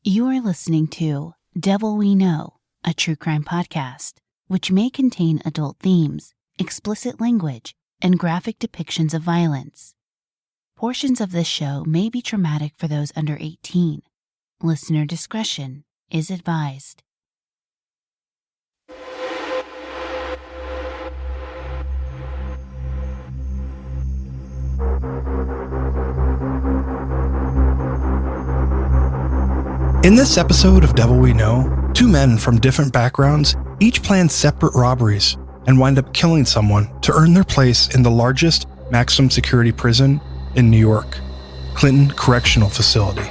You are listening to Devil We Know, a true crime podcast, which may contain adult themes, explicit language, and graphic depictions of violence. Portions of this show may be traumatic for those under 18. Listener discretion is advised. In this episode of Devil We Know, two men from different backgrounds each plan separate robberies and wind up killing someone to earn their place in the largest maximum security prison in New York, Clinton Correctional Facility.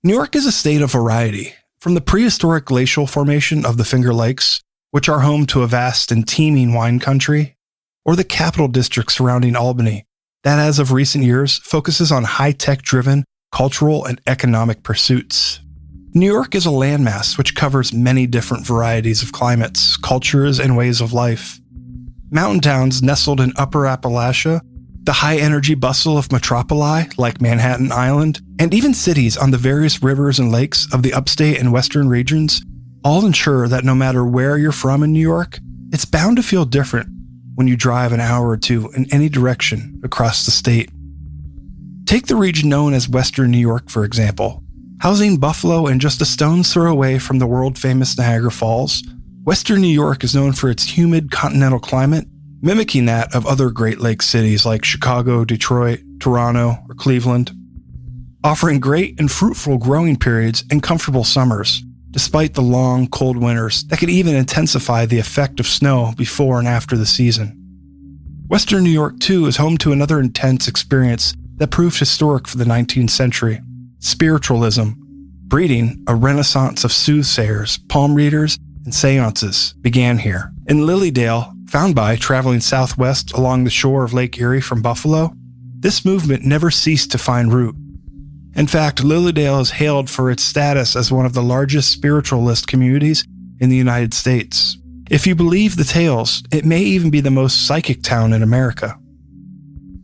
New York is a state of variety, from the prehistoric glacial formation of the Finger Lakes, which are home to a vast and teeming wine country, or the capital district surrounding Albany, that as of recent years focuses on high-tech driven cultural and economic pursuits. New York is a landmass which covers many different varieties of climates, cultures, and ways of life. Mountain towns nestled in Upper Appalachia, the high-energy bustle of metropoli like Manhattan Island, and even cities on the various rivers and lakes of the upstate and western regions all ensure that no matter where you're from in New York, it's bound to feel different when you drive an hour or two in any direction across the state. Take the region known as Western New York, for example. Housing Buffalo and just a stone's throw away from the world-famous Niagara Falls, Western New York is known for its humid continental climate, mimicking that of other Great Lakes cities like Chicago, Detroit, Toronto, or Cleveland, offering great and fruitful growing periods and comfortable summers, despite the long, cold winters that could even intensify the effect of snow before and after the season. Western New York, too, is home to another intense experience that proved historic for the 19th century: spiritualism, breeding a renaissance of soothsayers, palm readers, and seances began here. In Lilydale, found by traveling southwest along the shore of Lake Erie from Buffalo, this movement never ceased to find root. In fact, Lilydale is hailed for its status as one of the largest spiritualist communities in the United States. If you believe the tales, it may even be the most psychic town in America.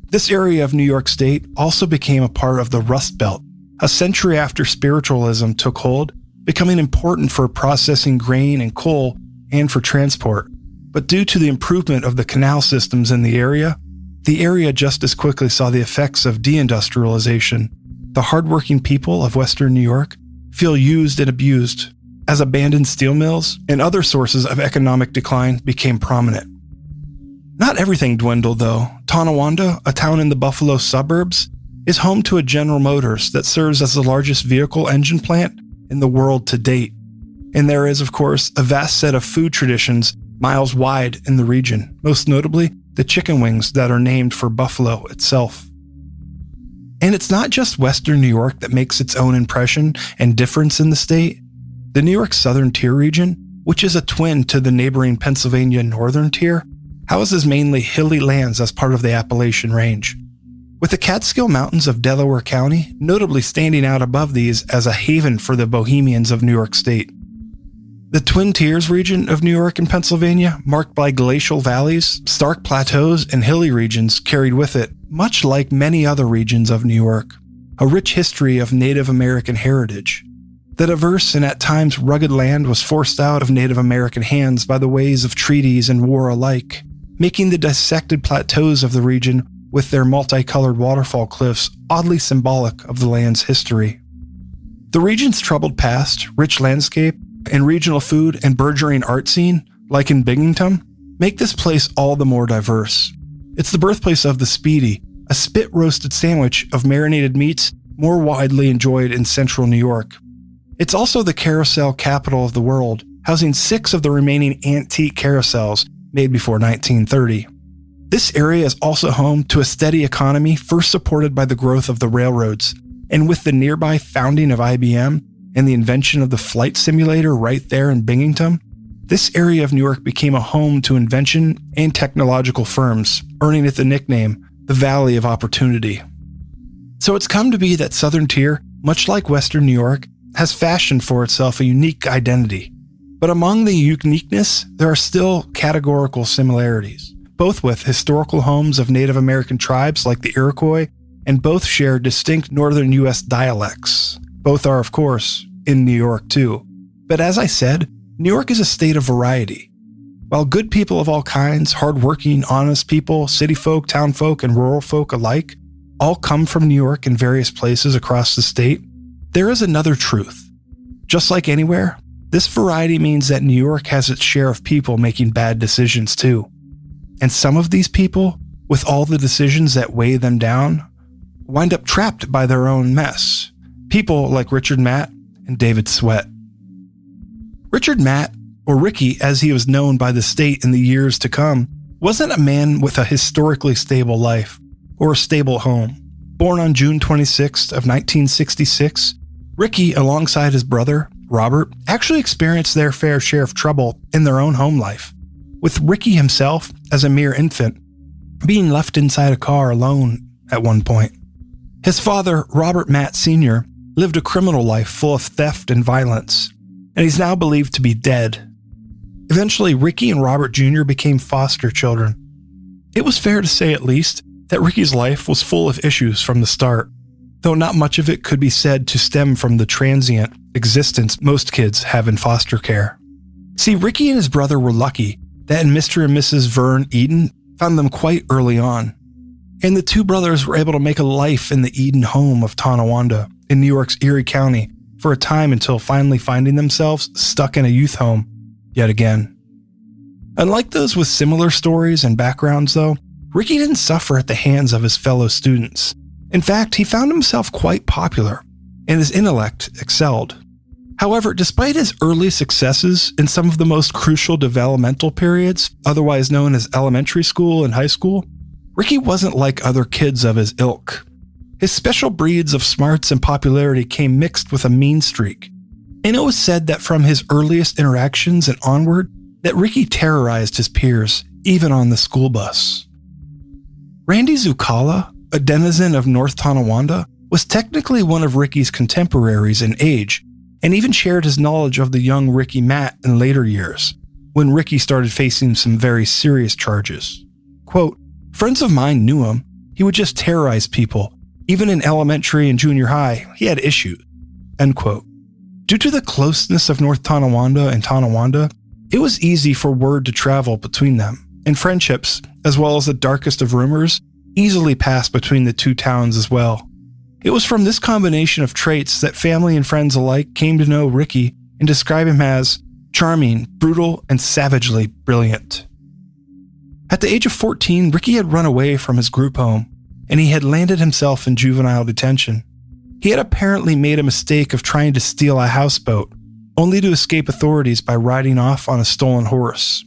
This area of New York State also became a part of the Rust Belt, a century after spiritualism took hold, becoming important for processing grain and coal and for transport. But due to the improvement of the canal systems in the area just as quickly saw the effects of deindustrialization. The hardworking people of Western New York feel used and abused as abandoned steel mills and other sources of economic decline became prominent. Not everything dwindled, though. Tonawanda, a town in the Buffalo suburbs, is home to a General Motors that serves as the largest vehicle engine plant in the world to date. And there is, of course, a vast set of food traditions miles wide in the region, most notably the chicken wings that are named for Buffalo itself. And it's not just Western New York that makes its own impression and difference in the state. The New York Southern Tier region, which is a twin to the neighboring Pennsylvania Northern Tier, houses mainly hilly lands as part of the Appalachian Range, with the Catskill Mountains of Delaware County notably standing out above these as a haven for the bohemians of New York State. The Twin Tiers region of New York and Pennsylvania, marked by glacial valleys, stark plateaus, and hilly regions, carried with it, much like many other regions of New York, a rich history of Native American heritage. The diverse and at times rugged land was forced out of Native American hands by the ways of treaties and war alike, making the dissected plateaus of the region with their multicolored waterfall cliffs oddly symbolic of the land's history. The region's troubled past, rich landscape, and regional food and burgeoning art scene, like in Binghamton, make this place all the more diverse. It's the birthplace of the Speedy, a spit-roasted sandwich of marinated meats more widely enjoyed in central New York. It's also the carousel capital of the world, housing 6 of the remaining antique carousels made before 1930. This area is also home to a steady economy first supported by the growth of the railroads, and with the nearby founding of IBM and the invention of the flight simulator right there in Binghamton, this area of New York became a home to invention and technological firms, earning it the nickname the Valley of Opportunity. So it's come to be that Southern Tier, much like Western New York, has fashioned for itself a unique identity. But among the uniqueness, there are still categorical similarities, both with historical homes of Native American tribes like the Iroquois, and both share distinct northern U.S. dialects. Both are, of course, in New York too. But as I said, New York is a state of variety. While good people of all kinds, hardworking, honest people, city folk, town folk, and rural folk alike, all come from New York in various places across the state, there is another truth. Just like anywhere, this variety means that New York has its share of people making bad decisions too. And some of these people, with all the decisions that weigh them down, wind up trapped by their own mess. People like Richard Matt and David Sweat. Richard Matt, or Ricky as he was known by the state in the years to come, wasn't a man with a historically stable life or a stable home. Born on June 26th of 1966, Ricky, alongside his brother, Robert, actually experienced their fair share of trouble in their own home life, with Ricky himself, as a mere infant, being left inside a car alone at one point. His father, Robert Matt Sr., lived a criminal life full of theft and violence, and he's now believed to be dead. Eventually, Ricky and Robert Jr. became foster children. It was fair to say, at least, that Ricky's life was full of issues from the start, though not much of it could be said to stem from the transient existence most kids have in foster care. See, Ricky and his brother were lucky that Mr. and Mrs. Vern Eden found them quite early on, and the two brothers were able to make a life in the Eden home of Tonawanda in New York's Erie County for a time until finally finding themselves stuck in a youth home yet again. Unlike those with similar stories and backgrounds, though, Ricky didn't suffer at the hands of his fellow students. In fact, he found himself quite popular, and his intellect excelled. However, despite his early successes in some of the most crucial developmental periods, otherwise known as elementary school and high school, Ricky wasn't like other kids of his ilk. His special breeds of smarts and popularity came mixed with a mean streak, and it was said that from his earliest interactions and onward, that Ricky terrorized his peers, even on the school bus. Randy Zucala, a denizen of North Tonawanda, was technically one of Ricky's contemporaries in age, and even shared his knowledge of the young Ricky Matt in later years, when Ricky started facing some very serious charges. Quote, "Friends of mine knew him. He would just terrorize people. Even in elementary and junior high, he had issues." End quote. Due to the closeness of North Tonawanda and Tonawanda, it was easy for word to travel between them, and friendships, as well as the darkest of rumors, easily passed between the two towns as well. It was from this combination of traits that family and friends alike came to know Ricky and describe him as charming, brutal, and savagely brilliant. At the age of 14, Ricky had run away from his group home, and he had landed himself in juvenile detention. He had apparently made a mistake of trying to steal a houseboat, only to escape authorities by riding off on a stolen horse.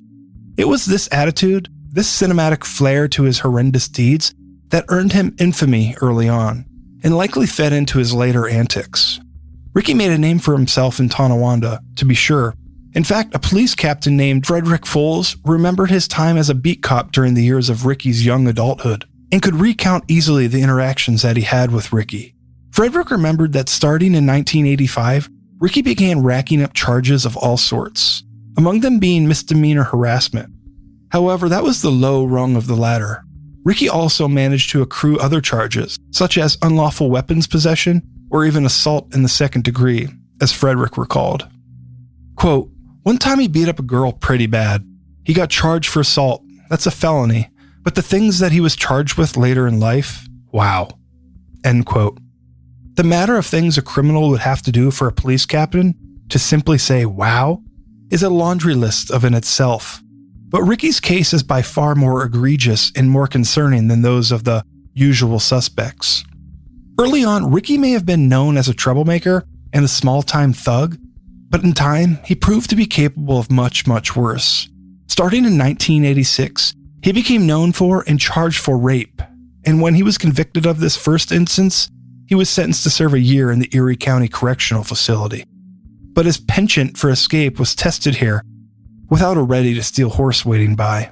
It was this attitude, this cinematic flair to his horrendous deeds, that earned him infamy early on, and likely fed into his later antics. Ricky made a name for himself in Tonawanda, to be sure. In fact, a police captain named Frederick Foles remembered his time as a beat cop during the years of Ricky's young adulthood, and could recount easily the interactions that he had with Ricky. Frederick remembered that starting in 1985, Ricky began racking up charges of all sorts, among them being misdemeanor harassment. However, that was the low rung of the ladder. Ricky also managed to accrue other charges, such as unlawful weapons possession or even assault in the second degree, as Frederick recalled. Quote, "One time he beat up a girl pretty bad. He got charged for assault. That's a felony. But the things that he was charged with later in life, wow." End quote. The matter of things a criminal would have to do for a police captain to simply say wow is a laundry list of in itself. But Ricky's case is by far more egregious and more concerning than those of the usual suspects. Early on, Ricky may have been known as a troublemaker and a small-time thug, but in time, he proved to be capable of much, much worse. Starting in 1986, he became known for and charged for rape, and when he was convicted of this first instance, he was sentenced to serve a year in the Erie County Correctional Facility. But his penchant for escape was tested here, without a ready-to-steal horse waiting by.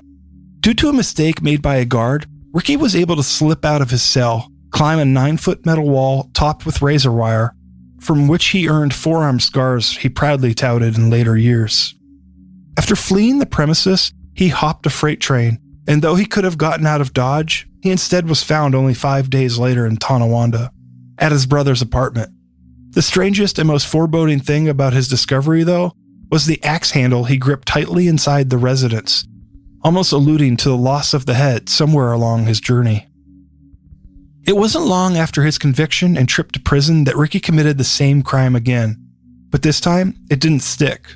Due to a mistake made by a guard, Ricky was able to slip out of his cell, climb a 9-foot metal wall topped with razor wire, from which he earned forearm scars he proudly touted in later years. After fleeing the premises, he hopped a freight train, and though he could have gotten out of Dodge, he instead was found only 5 days later in Tonawanda, at his brother's apartment. The strangest and most foreboding thing about his discovery, though, was the axe handle he gripped tightly inside the residence, almost alluding to the loss of the head somewhere along his journey. It wasn't long after his conviction and trip to prison that Ricky committed the same crime again, but this time it didn't stick.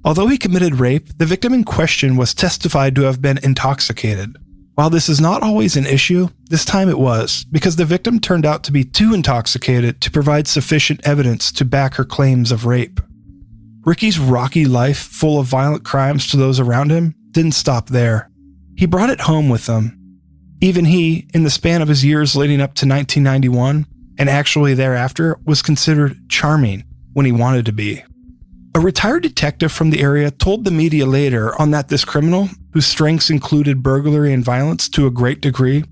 Although he committed rape, the victim in question was testified to have been intoxicated. While this is not always an issue, this time it was, because the victim turned out to be too intoxicated to provide sufficient evidence to back her claims of rape. Ricky's rocky life, full of violent crimes to those around him, didn't stop there. He brought it home with him. Even he, in the span of his years leading up to 1991, and actually thereafter, was considered charming when he wanted to be. A retired detective from the area told the media later on that this criminal, whose strengths included burglary and violence to a great degree,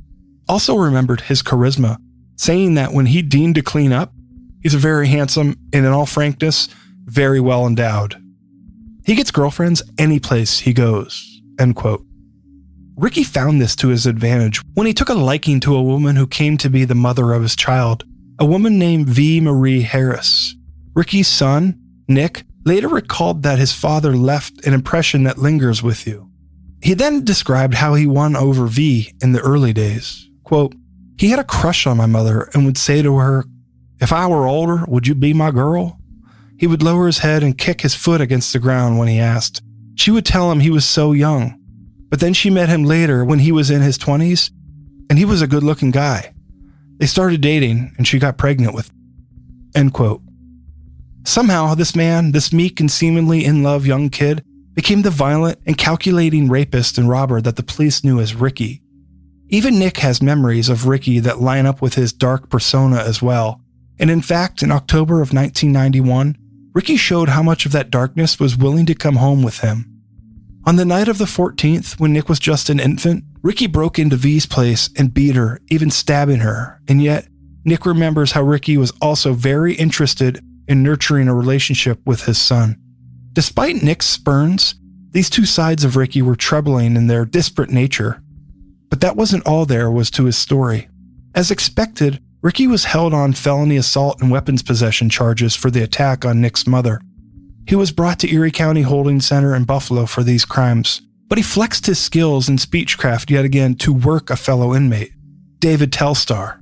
also remembered his charisma, saying that when he deemed to clean up, he's very handsome and, in all frankness, very well endowed. He gets girlfriends any place he goes, end quote. Ricky found this to his advantage when he took a liking to a woman who came to be the mother of his child, a woman named V. Marie Harris. Ricky's son, Nick, later recalled that his father left an impression that lingers with you. He then described how he won over V in the early days. Quote, "He had a crush on my mother and would say to her, 'If I were older, would you be my girl?' He would lower his head and kick his foot against the ground when he asked. She would tell him he was so young. But then she met him later when he was in his 20s, and he was a good-looking guy. They started dating, and she got pregnant with him." End quote. Somehow, this man, this meek and seemingly in-love young kid, became the violent and calculating rapist and robber that the police knew as Ricky. Even Nick has memories of Ricky that line up with his dark persona as well. And in fact, in October of 1991, Ricky showed how much of that darkness was willing to come home with him. On the night of the 14th, when Nick was just an infant, Ricky broke into V's place and beat her, even stabbing her. And yet, Nick remembers how Ricky was also very interested in nurturing a relationship with his son. Despite Nick's spurns, these two sides of Ricky were troubling in their disparate nature. But that wasn't all there was to his story. As expected, Ricky was held on felony assault and weapons possession charges for the attack on Nick's mother. He was brought to Erie County Holding Center in Buffalo for these crimes, but he flexed his skills in speechcraft yet again to work a fellow inmate, David Telstar.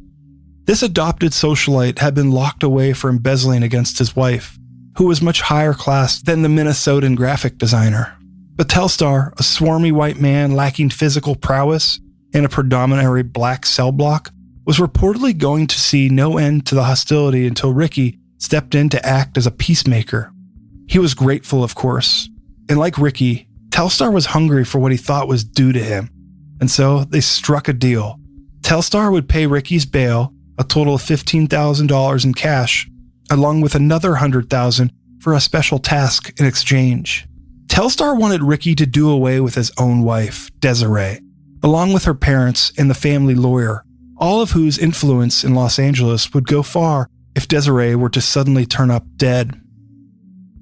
This adopted socialite had been locked away for embezzling against his wife, who was much higher class than the Minnesotan graphic designer. But Telstar, a swarmy white man lacking physical prowess in a predominantly black cell block, was reportedly going to see no end to the hostility until Ricky stepped in to act as a peacemaker. He was grateful, of course, and like Ricky, Telstar was hungry for what he thought was due to him, and so they struck a deal. Telstar would pay Ricky's bail, a total of $15,000 in cash, along with another $100,000 for a special task in exchange. Telstar wanted Ricky to do away with his own wife, Desiree, along with her parents and the family lawyer, all of whose influence in Los Angeles would go far if Desiree were to suddenly turn up dead.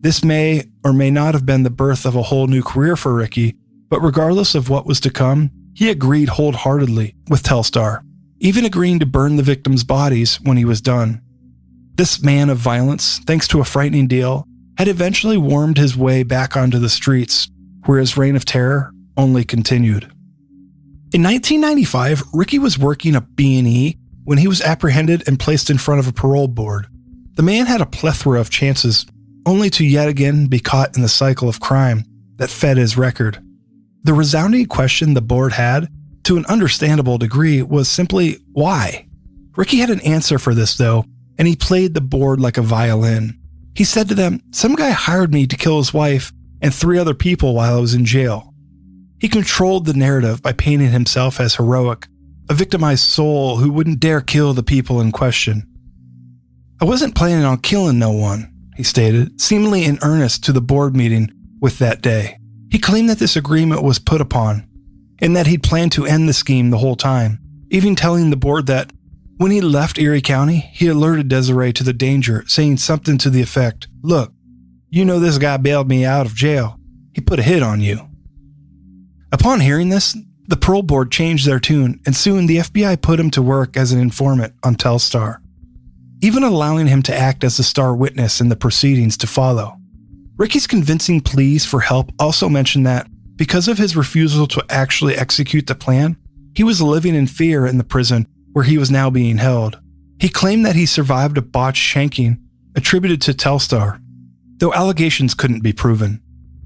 This may or may not have been the birth of a whole new career for Ricky, but regardless of what was to come, he agreed wholeheartedly with Telstar, even agreeing to burn the victims' bodies when he was done. This man of violence, thanks to a frightening deal, had eventually wormed his way back onto the streets, where his reign of terror only continued. In 1995, Ricky was working a B&E when he was apprehended and placed in front of a parole board. The man had a plethora of chances, only to yet again be caught in the cycle of crime that fed his record. The resounding question the board had, to an understandable degree, was simply, why? Ricky had an answer for this, though, and he played the board like a violin. He said to them, "Some guy hired me to kill his wife and 3 other people while I was in jail." He controlled the narrative by painting himself as heroic, a victimized soul who wouldn't dare kill the people in question. "I wasn't planning on killing no one," he stated, seemingly in earnest to the board meeting with that day. He claimed that this agreement was put upon, and that he'd planned to end the scheme the whole time, even telling the board that, When he left Erie County, he alerted Desiree to the danger, saying something to the effect, "Look, you know this guy bailed me out of jail. He put a hit on you." Upon hearing this, the parole board changed their tune, and soon the FBI put him to work as an informant on Telstar, even allowing him to act as the star witness in the proceedings to follow. Ricky's convincing pleas for help also mentioned that, because of his refusal to actually execute the plan, he was living in fear in the prison where he was now being held. He claimed that he survived a botched shanking attributed to Telstar, though allegations couldn't be proven.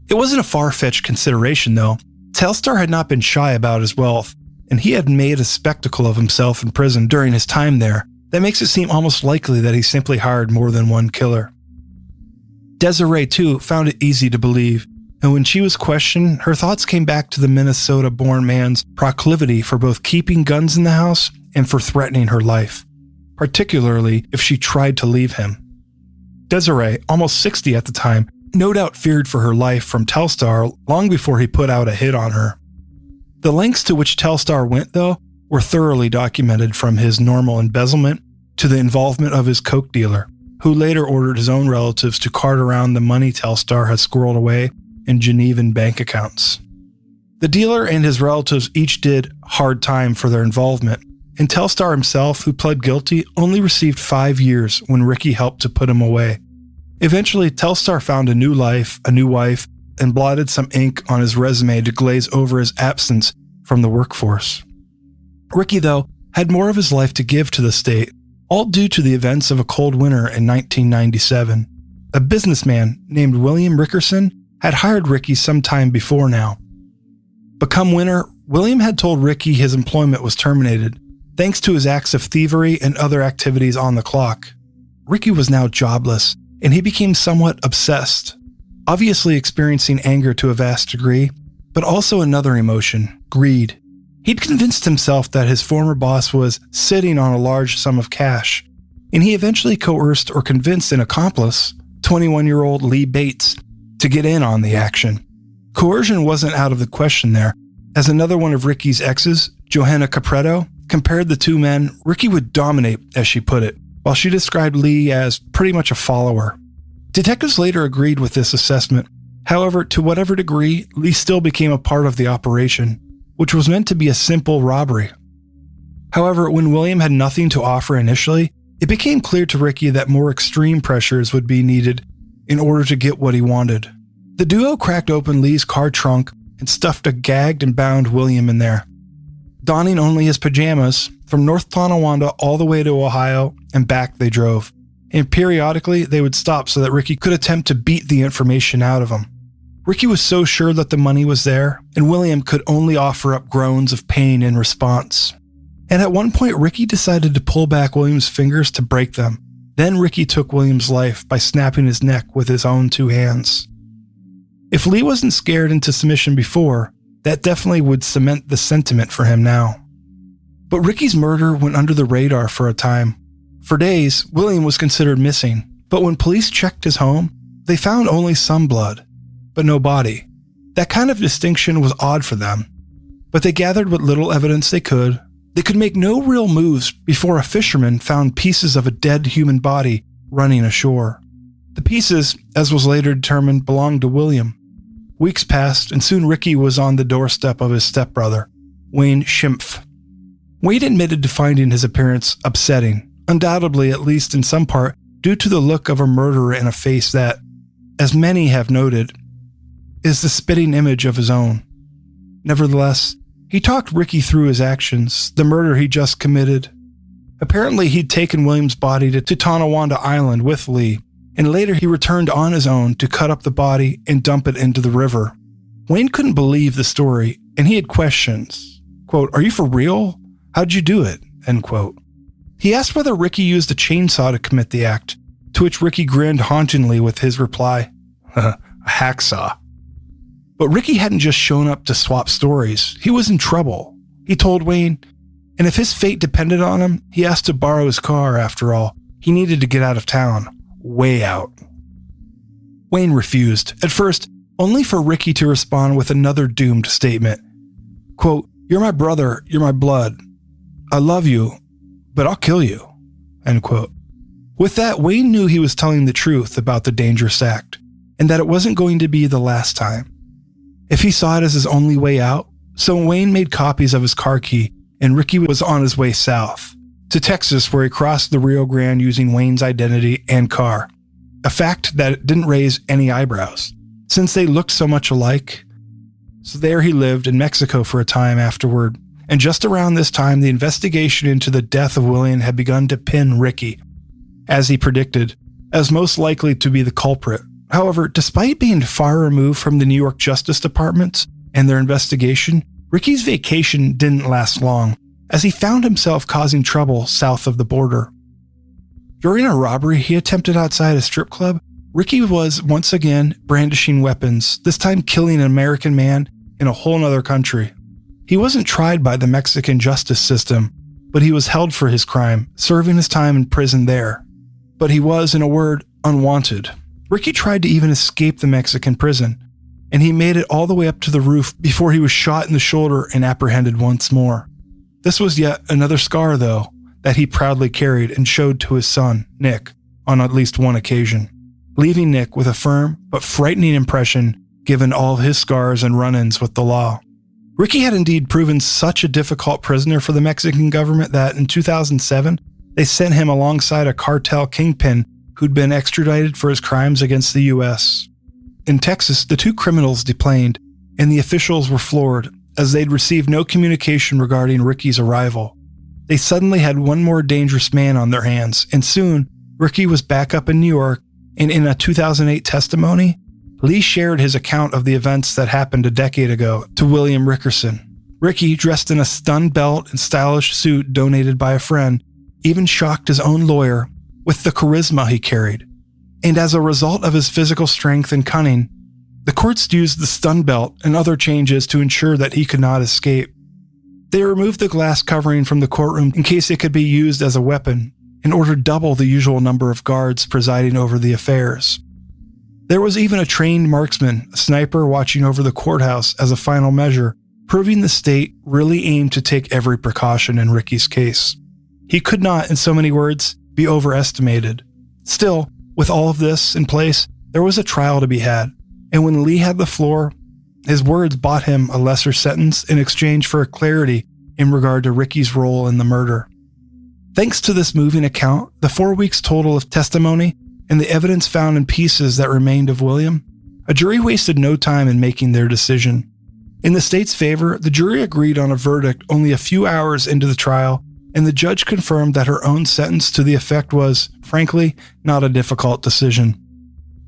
It wasn't a far-fetched consideration, though. Telstar had not been shy about his wealth, and he had made a spectacle of himself in prison during his time there. That makes it seem almost likely that he simply hired more than one killer. Desiree, too, found it easy to believe, and when she was questioned, her thoughts came back to the Minnesota-born man's proclivity for both keeping guns in the house and for threatening her life, particularly if she tried to leave him. Desiree, almost 60 at the time, no doubt feared for her life from Telstar long before he put out a hit on her. The lengths to which Telstar went, though, were thoroughly documented, from his normal embezzlement to the involvement of his coke dealer, who later ordered his own relatives to cart around the money Telstar had squirreled away in Genevan bank accounts. The dealer and his relatives each did hard time for their involvement, and Telstar himself, who pled guilty, only received 5 years when Ricky helped to put him away. Eventually, Telstar found a new life, a new wife, and blotted some ink on his resume to glaze over his absence from the workforce. Ricky, though, had more of his life to give to the state, all due to the events of a cold winter in 1997. A businessman named William Rickerson had hired Ricky some time before now. But come winter, William had told Ricky his employment was terminated, thanks to his acts of thievery and other activities on the clock. Ricky was now jobless, and he became somewhat obsessed, obviously experiencing anger to a vast degree, but also another emotion, greed. He'd convinced himself that his former boss was sitting on a large sum of cash, and he eventually coerced or convinced an accomplice, 21-year-old Lee Bates, to get in on the action. Coercion wasn't out of the question there, as another one of Ricky's exes, Johanna Capretto, compared the two men. Ricky would dominate, as she put it, while she described Lee as pretty much a follower. Detectives later agreed with this assessment. However, to whatever degree, Lee still became a part of the operation, which was meant to be a simple robbery. However, when William had nothing to offer initially, it became clear to Ricky that more extreme pressures would be needed in order to get what he wanted. The duo cracked open Lee's car trunk and stuffed a gagged and bound William in there. Donning only his pajamas, from North Tonawanda all the way to Ohio and back they drove, and periodically they would stop so that Ricky could attempt to beat the information out of him. Ricky was so sure that the money was there, and William could only offer up groans of pain in response. And at one point, Ricky decided to pull back William's fingers to break them. Then Ricky took William's life by snapping his neck with his own 2 hands. If Lee wasn't scared into submission before, that definitely would cement the sentiment for him now. But Ricky's murder went under the radar for a time. For days, William was considered missing, but when police checked his home, they found only some blood, but no body. That kind of distinction was odd for them, but they gathered what little evidence they could. They could make no real moves before a fisherman found pieces of a dead human body running ashore. The pieces, as was later determined, belonged to William. Weeks passed, and soon Ricky was on the doorstep of his stepbrother, Wayne Schimpf. Wayne admitted to finding his appearance upsetting, undoubtedly, at least in some part, due to the look of a murderer in a face that, as many have noted, is the spitting image of his own. Nevertheless, he talked Ricky through his actions, the murder he just committed. Apparently, he'd taken William's body to Tonawanda Island with Lee, and later he returned on his own to cut up the body and dump it into the river. Wayne couldn't believe the story, and he had questions. Quote, "Are you for real? How'd you do it?" End quote. He asked whether Ricky used a chainsaw to commit the act, to which Ricky grinned hauntingly with his reply, "A hacksaw." But Ricky hadn't just shown up to swap stories. He was in trouble. He told Wayne, and if his fate depended on him, he asked to borrow his car after all. He needed to get out of town. Way out. Wayne refused, at first, only for Ricky to respond with another doomed statement. Quote, "You're my brother, you're my blood. I love you, but I'll kill you, end quote. With that, Wayne knew he was telling the truth about the dangerous act, and that it wasn't going to be the last time. If he saw it as his only way out, so Wayne made copies of his car key, and Ricky was on his way south, to Texas, where he crossed the Rio Grande using Wayne's identity and car. A fact that didn't raise any eyebrows, since they looked so much alike. So there he lived in Mexico for a time afterward, and just around this time, the investigation into the death of William had begun to pin Ricky, as he predicted, as most likely to be the culprit. However, despite being far removed from the New York Justice Department and their investigation, Ricky's vacation didn't last long, as he found himself causing trouble south of the border. During a robbery he attempted outside a strip club, Ricky was once again brandishing weapons, this time killing an American man in a whole other country. He wasn't tried by the Mexican justice system, but he was held for his crime, serving his time in prison there. But he was, in a word, unwanted. Ricky tried to even escape the Mexican prison, and he made it all the way up to the roof before he was shot in the shoulder and apprehended once more. This was yet another scar, though, that he proudly carried and showed to his son, Nick, on at least one occasion, leaving Nick with a firm but frightening impression given all of his scars and run-ins with the law. Ricky had indeed proven such a difficult prisoner for the Mexican government that in 2007, they sent him alongside a cartel kingpin who'd been extradited for his crimes against the U.S. In Texas, the two criminals deplaned, and the officials were floored, as they'd received no communication regarding Ricky's arrival. They suddenly had one more dangerous man on their hands, and soon, Ricky was back up in New York, and in a 2008 testimony, Lee shared his account of the events that happened a decade ago to William Rickerson. Ricky, dressed in a stun belt and stylish suit donated by a friend, even shocked his own lawyer with the charisma he carried. And as a result of his physical strength and cunning, the courts used the stun belt and other changes to ensure that he could not escape. They removed the glass covering from the courtroom in case it could be used as a weapon, and ordered double the usual number of guards presiding over the affairs. There was even a trained marksman, a sniper, watching over the courthouse as a final measure, proving the state really aimed to take every precaution in Ricky's case. He could not, in so many words, be overestimated. Still, with all of this in place, there was a trial to be had, and when Lee had the floor, his words bought him a lesser sentence in exchange for clarity in regard to Ricky's role in the murder. Thanks to this moving account, the 4 weeks total of testimony, and the evidence found in pieces that remained of William, a jury wasted no time in making their decision. In the state's favor, the jury agreed on a verdict only a few hours into the trial, and the judge confirmed that her own sentence to the effect was, frankly, not a difficult decision.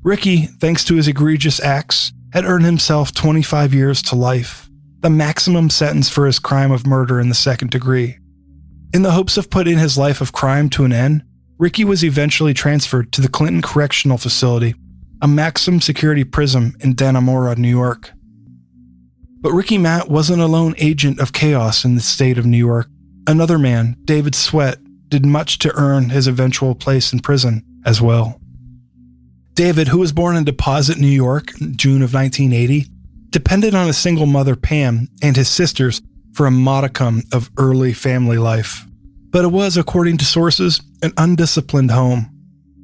Ricky, thanks to his egregious acts, had earned himself 25 years to life, the maximum sentence for his crime of murder in the second degree. In the hopes of putting his life of crime to an end, Ricky was eventually transferred to the Clinton Correctional Facility, a maximum security prison in Dannemora, New York. But Ricky Matt wasn't a lone agent of chaos in the state of New York. Another man, David Sweat, did much to earn his eventual place in prison as well. David, who was born in Deposit, New York, in June of 1980, depended on a single mother, Pam, and his sisters for a modicum of early family life. But it was, according to sources, an undisciplined home.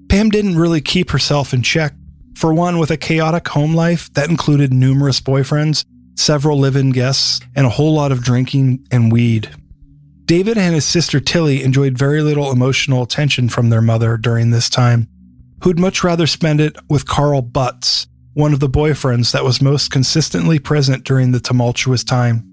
Pam didn't really keep herself in check, for one, with a chaotic home life that included numerous boyfriends, several live-in guests, and a whole lot of drinking and weed. David and his sister Tilly enjoyed very little emotional attention from their mother during this time, who'd much rather spend it with Carl Butts, one of the boyfriends that was most consistently present during the tumultuous time.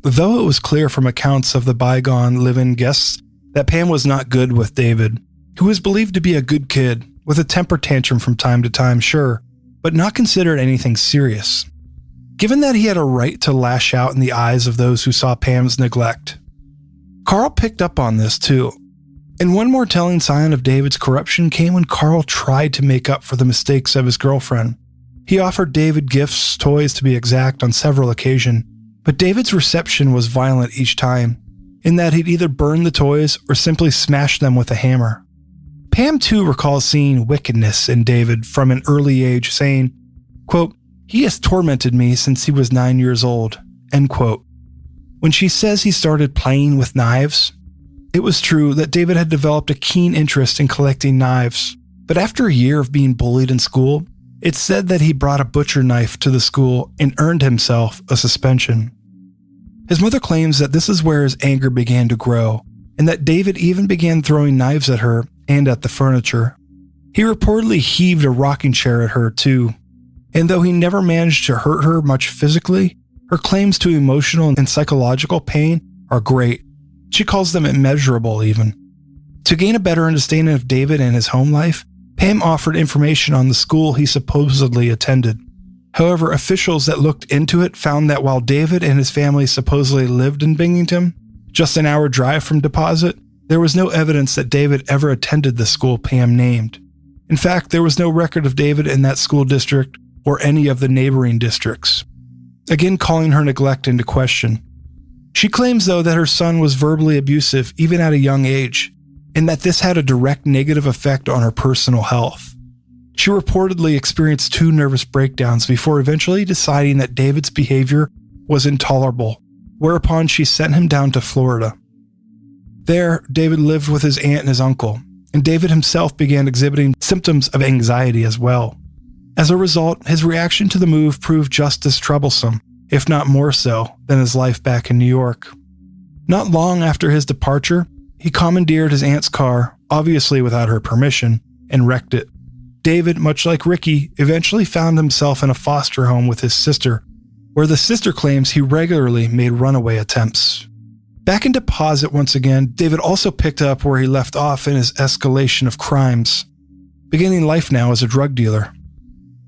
Though it was clear from accounts of the bygone live-in guests that Pam was not good with David, who was believed to be a good kid, with a temper tantrum from time to time, sure, but not considered anything serious. Given that he had a right to lash out in the eyes of those who saw Pam's neglect. Carl picked up on this too, and one more telling sign of David's corruption came when Carl tried to make up for the mistakes of his girlfriend. He offered David gifts, toys to be exact, on several occasions, but David's reception was violent each time, in that he'd either burn the toys or simply smash them with a hammer. Pam too recalls seeing wickedness in David from an early age, saying, quote, "He has tormented me since he was 9 years old," end quote. When she says he started playing with knives, It was true that David had developed a keen interest in collecting knives, but after a year of being bullied in school, it's said that he brought a butcher knife to the school and earned himself a suspension. His mother claims that this is where his anger began to grow, and that David even began throwing knives at her and at the furniture. He reportedly heaved a rocking chair at her too, and though he never managed to hurt her much physically, her claims to emotional and psychological pain are great. She calls them immeasurable even. To gain a better understanding of David and his home life, Pam offered information on the school he supposedly attended. However, officials that looked into it found that while David and his family supposedly lived in Binghamton, just an hour drive from Deposit, there was no evidence that David ever attended the school Pam named. In fact, there was no record of David in that school district or any of the neighboring districts, again calling her neglect into question. She claims, though, that her son was verbally abusive even at a young age, and that this had a direct negative effect on her personal health. She reportedly experienced 2 nervous breakdowns before eventually deciding that David's behavior was intolerable, whereupon she sent him down to Florida. There, David lived with his aunt and his uncle, and David himself began exhibiting symptoms of anxiety as well. As a result, his reaction to the move proved just as troublesome, if not more so, than his life back in New York. Not long after his departure, he commandeered his aunt's car, obviously without her permission, and wrecked it. David, much like Ricky, eventually found himself in a foster home with his sister, where the sister claims he regularly made runaway attempts. Back in Deposit once again, David also picked up where he left off in his escalation of crimes, beginning life now as a drug dealer.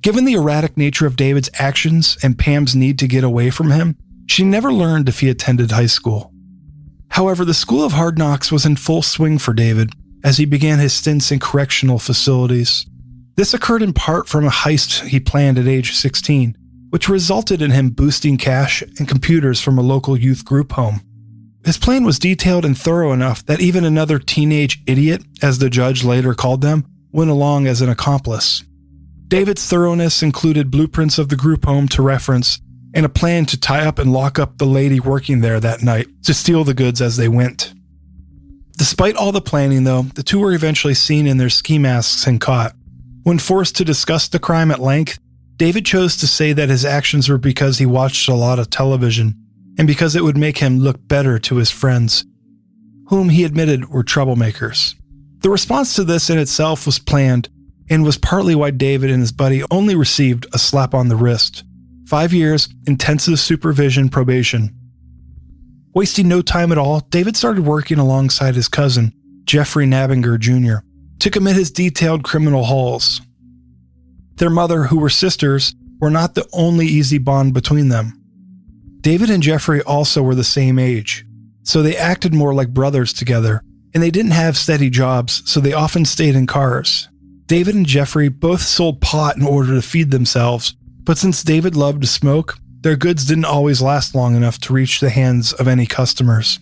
Given the erratic nature of David's actions and Pam's need to get away from him, she never learned if he attended high school. However, the School of Hard Knocks was in full swing for David as he began his stints in correctional facilities. This occurred in part from a heist he planned at age 16, which resulted in him boosting cash and computers from a local youth group home. His plan was detailed and thorough enough that even another teenage idiot, as the judge later called them, went along as an accomplice. David's thoroughness included blueprints of the group home to reference and a plan to tie up and lock up the lady working there that night to steal the goods as they went. Despite all the planning, though, the two were eventually seen in their ski masks and caught. When forced to discuss the crime at length, David chose to say that his actions were because he watched a lot of television and because it would make him look better to his friends, whom he admitted were troublemakers. The response to this in itself was planned and was partly why David and his buddy only received a slap on the wrist. 5 years, intensive supervision probation. Wasting no time at all, David started working alongside his cousin, Jeffrey Nabinger Jr., to commit his detailed criminal hauls. Their mother, who were sisters, were not the only easy bond between them. David and Jeffrey also were the same age, so they acted more like brothers together, and they didn't have steady jobs, so they often stayed in cars. David and Jeffrey both sold pot in order to feed themselves, but since David loved to smoke, their goods didn't always last long enough to reach the hands of any customers.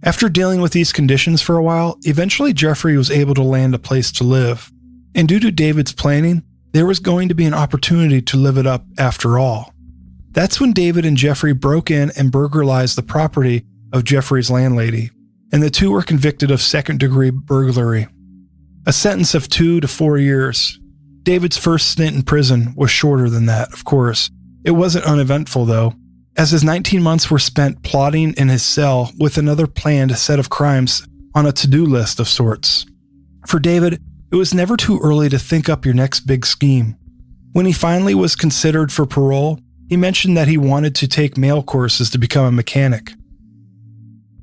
After dealing with these conditions for a while, eventually Jeffrey was able to land a place to live, and due to David's planning, there was going to be an opportunity to live it up after all. That's when David and Jeffrey broke in and burglarized the property of Jeffrey's landlady, and the two were convicted of second-degree burglary. A sentence of 2 to 4 years. David's first stint in prison was shorter than that, of course. It wasn't uneventful, though, as his 19 months were spent plotting in his cell with another planned set of crimes on a to-do list of sorts. For David, it was never too early to think up your next big scheme. When he finally was considered for parole, he mentioned that he wanted to take mail courses to become a mechanic.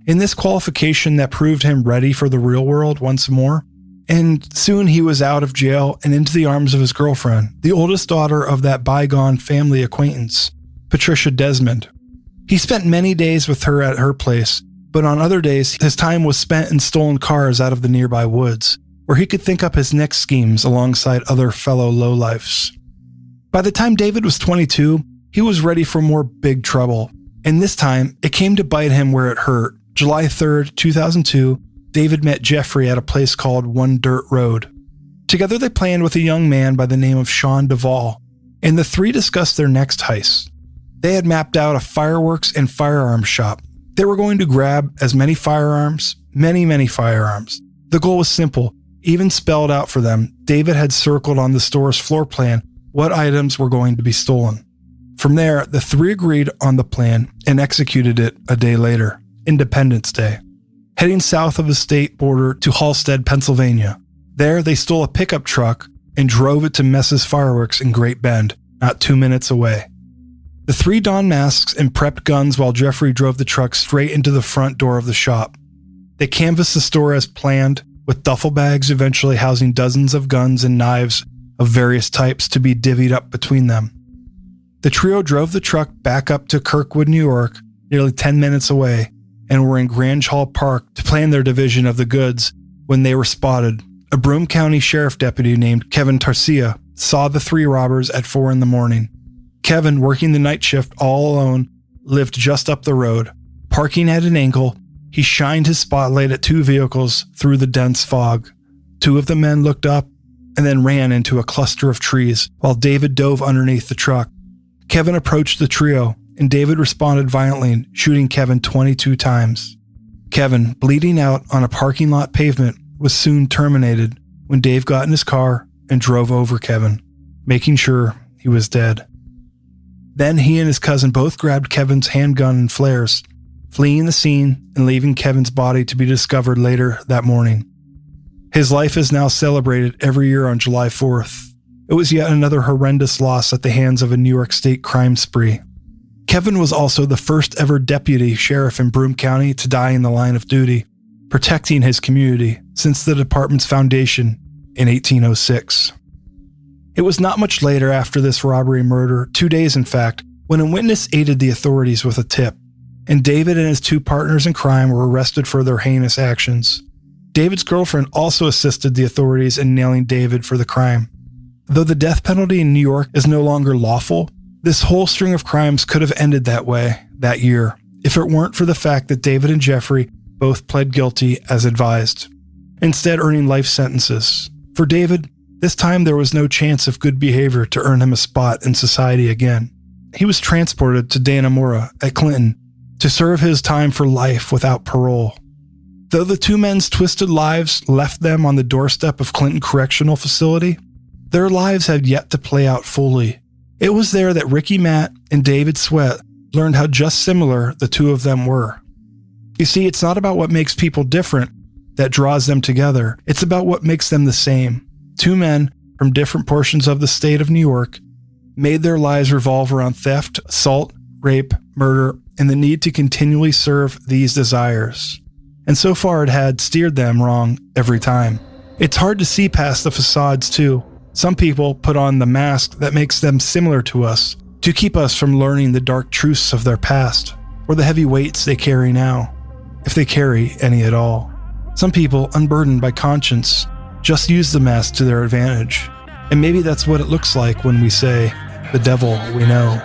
In this qualification that proved him ready for the real world once more, and soon he was out of jail and into the arms of his girlfriend, the oldest daughter of that bygone family acquaintance, Patricia Desmond. He spent many days with her at her place, but on other days his time was spent in stolen cars out of the nearby woods, where he could think up his next schemes alongside other fellow lowlifes. By the time David was 22, he was ready for more big trouble, and this time it came to bite him where it hurt. July 3rd, 2002, David met Jeffrey at a place called One Dirt Road. Together they planned with a young man by the name of Sean Duvall, and the three discussed their next heist. They had mapped out a fireworks and firearms shop. They were going to grab as many firearms, many firearms. The goal was simple, even spelled out for them. David had circled on the store's floor plan what items were going to be stolen. From there, the three agreed on the plan and executed it a day later, Independence Day, heading south of the state border to Halstead, Pennsylvania. There, they stole a pickup truck and drove it to Mess's Fireworks in Great Bend, not 2 minutes away. The three donned masks and prepped guns while Jeffrey drove the truck straight into the front door of the shop. They canvassed the store as planned, with duffel bags eventually housing dozens of guns and knives of various types to be divvied up between them. The trio drove the truck back up to Kirkwood, New York, nearly 10 minutes away, and were in Grange Hall Park to plan their division of the goods when they were spotted. A Broome County Sheriff deputy named Kevin Tarcia saw the three robbers at 4 a.m. Kevin, working the night shift all alone, lived just up the road. Parking at an angle, he shined his spotlight at two vehicles through the dense fog. Two of the men looked up and then ran into a cluster of trees while David dove underneath the truck. Kevin approached the trio, and David responded violently, shooting Kevin 22 times. Kevin, bleeding out on a parking lot pavement, was soon terminated when Dave got in his car and drove over Kevin, making sure he was dead. Then he and his cousin both grabbed Kevin's handgun and flares, fleeing the scene and leaving Kevin's body to be discovered later that morning. His life is now celebrated every year on July 4th. It was yet another horrendous loss at the hands of a New York State crime spree. Kevin was also the first ever deputy sheriff in Broome County to die in the line of duty, protecting his community since the department's foundation in 1806. It was not much later after this robbery murder, 2 days in fact, when a witness aided the authorities with a tip, and David and his two partners in crime were arrested for their heinous actions. David's girlfriend also assisted the authorities in nailing David for the crime. Though the death penalty in New York is no longer lawful, this whole string of crimes could have ended that way that year if it weren't for the fact that David and Jeffrey both pled guilty as advised, instead earning life sentences. For David, this time there was no chance of good behavior to earn him a spot in society again. He was transported to Dannemora at Clinton to serve his time for life without parole. Though the two men's twisted lives left them on the doorstep of Clinton Correctional Facility, their lives had yet to play out fully. It was there that Ricky Matt and David Sweat learned how just similar the two of them were. You see, it's not about what makes people different that draws them together. It's about what makes them the same. Two men from different portions of the state of New York made their lives revolve around theft, assault, rape, murder, and the need to continually serve these desires. And so far it had steered them wrong every time. It's hard to see past the facades too. Some people put on the mask that makes them similar to us to keep us from learning the dark truths of their past or the heavy weights they carry now, if they carry any at all. Some people, unburdened by conscience, just use the mask to their advantage. And maybe that's what it looks like when we say, the devil we know.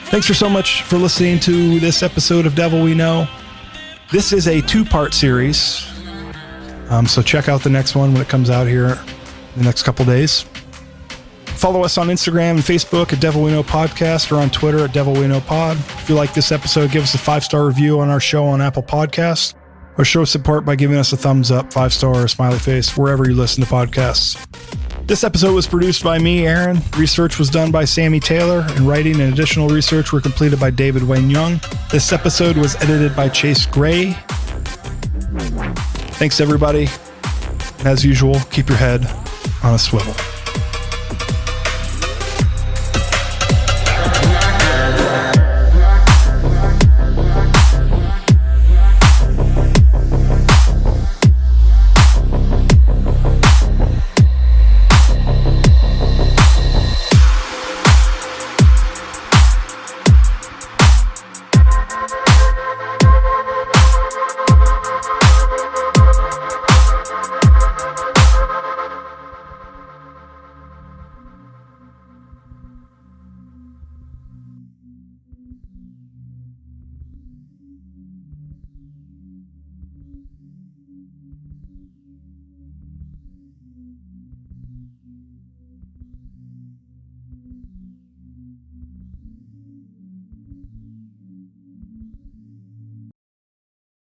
Thanks so much for listening to this episode of Devil We Know. This is a 2-part series, so check out the next one when it comes out here in the next couple days. Follow us on Instagram and Facebook at Devil We Know Podcast, or on Twitter at Devil We Know Pod. If you like this episode, give us a 5-star review on our show on Apple Podcasts, or show support by giving us a thumbs up, 5-star, or a smiley face, wherever you listen to podcasts. This episode was produced by me, Aaron. Research was done by Samii Taylor, and writing and additional research were completed by David Wayne Young. This episode was edited by Chase Gray. Thanks, everybody. As usual, keep your head on a swivel.